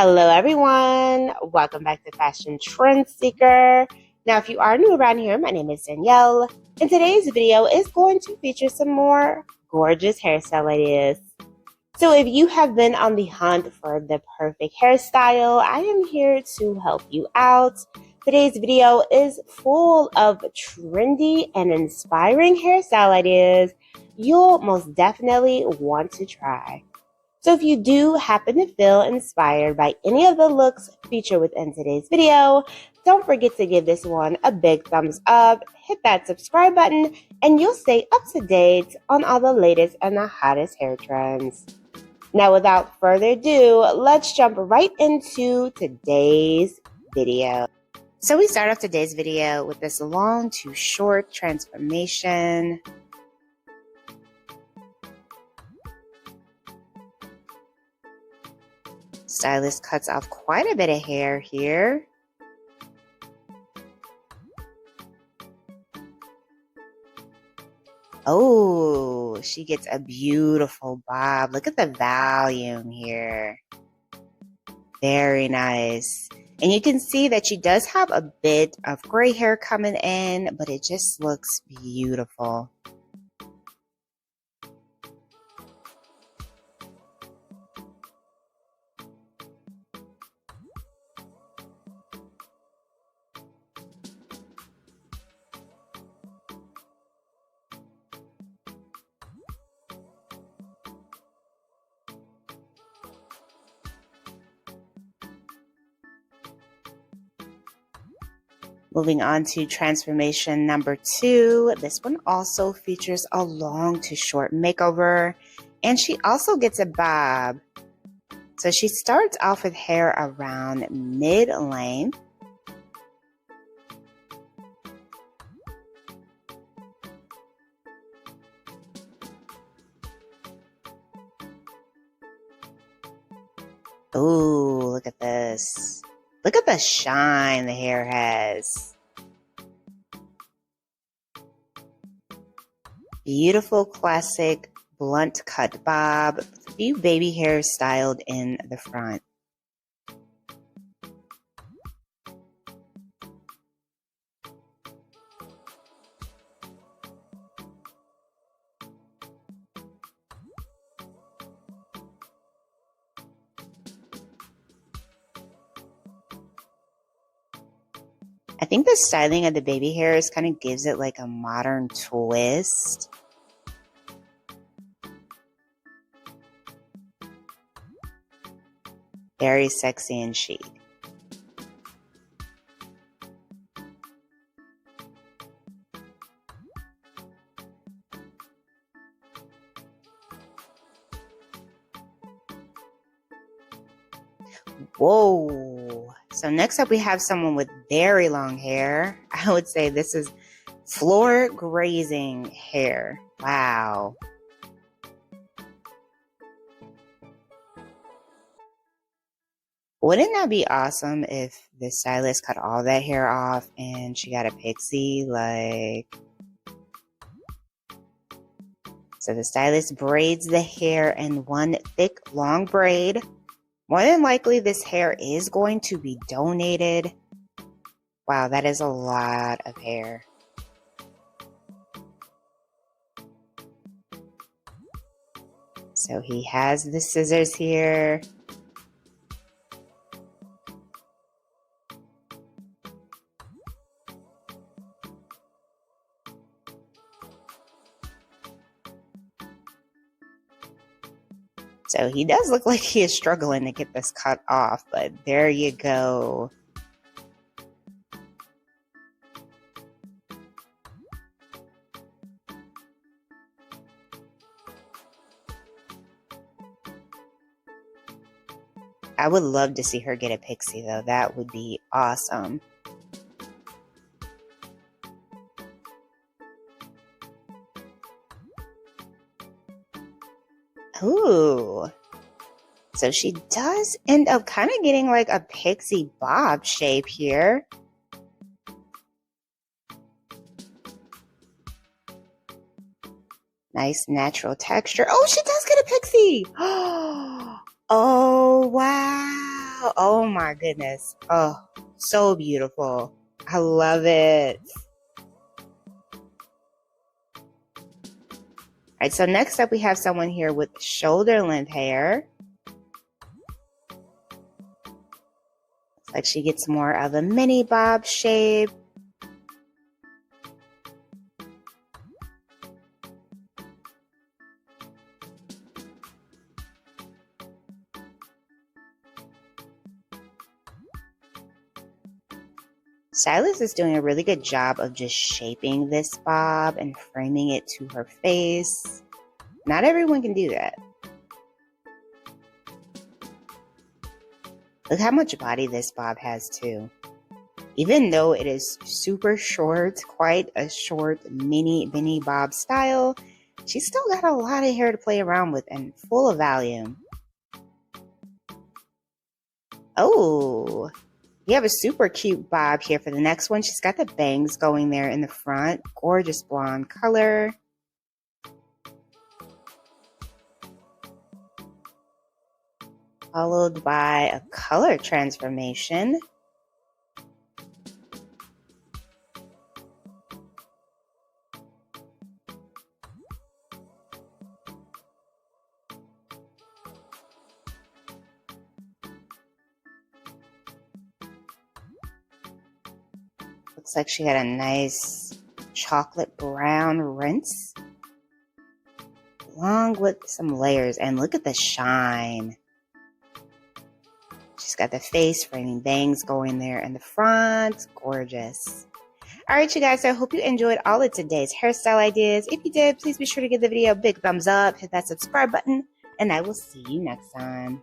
Hello everyone, welcome back to Fashion Trend Seeker. Now if you are new around here, my name is Danielle, and today's video is going to feature some more gorgeous hairstyle ideas. So if you have been on the hunt for the perfect hairstyle, I am here to help you out. Today's video is full of trendy and inspiring hairstyle ideas you'll most definitely want to try. So if you do happen to feel inspired by any of the looks featured within today's video, don't forget to give this one a big thumbs up, hit that subscribe button, and you'll stay up to date on all the latest and the hottest hair trends. Now without further ado, let's jump right into today's video. So we start off today's video with this long to short transformation. Stylist cuts off quite a bit of hair here. Oh, she gets a beautiful bob. Look at the volume here. Very nice. And you can see that she does have a bit of gray hair coming in, but it just looks beautiful. Moving on to transformation number 2. This one also features a long to short makeover, and she also gets a bob. So she starts off with hair around mid-length. Ooh, look at this. Look at the shine the hair has. Beautiful classic blunt cut bob with a few baby hairs styled in the front. I think the styling of the baby hairs kind of gives it like a modern twist. Very sexy and chic. Whoa. So next up we have someone with very long hair. I would say this is floor grazing hair. Wow. Wouldn't that be awesome if the stylist cut all that hair off and she got a pixie? So the stylist braids the hair in one thick long braid. More than likely, this hair is going to be donated. Wow, that is a lot of hair. So he has the scissors here. So he does look like he is struggling to get this cut off, but there you go. I would love to see her get a pixie though. That would be awesome. Ooh. So she does end up kind of getting like a pixie bob shape here. Nice natural texture. Oh, she does get a pixie. Oh, wow. Oh, oh my goodness. Oh, so beautiful. I love it. All right, so next up we have someone here with shoulder length hair. Looks like she gets more of a mini bob shape. Stylist is doing a really good job of just shaping this bob and framing it to her face. Not everyone can do that. Look how much body this bob has too. Even though it is super short, quite a short mini bob style, she's still got a lot of hair to play around with and full of volume. Oh, we have a super cute bob here for the next one. She's got the bangs going there in the front. Gorgeous blonde color. Followed by a color transformation. Looks like she had a nice chocolate brown rinse, along with some layers. And look at the shine. She's got the face framing bangs going there in the front. Gorgeous. All right, you guys, so I hope you enjoyed all of today's hairstyle ideas. If you did, please be sure to give the video a big thumbs up, hit that subscribe button, and I will see you next time.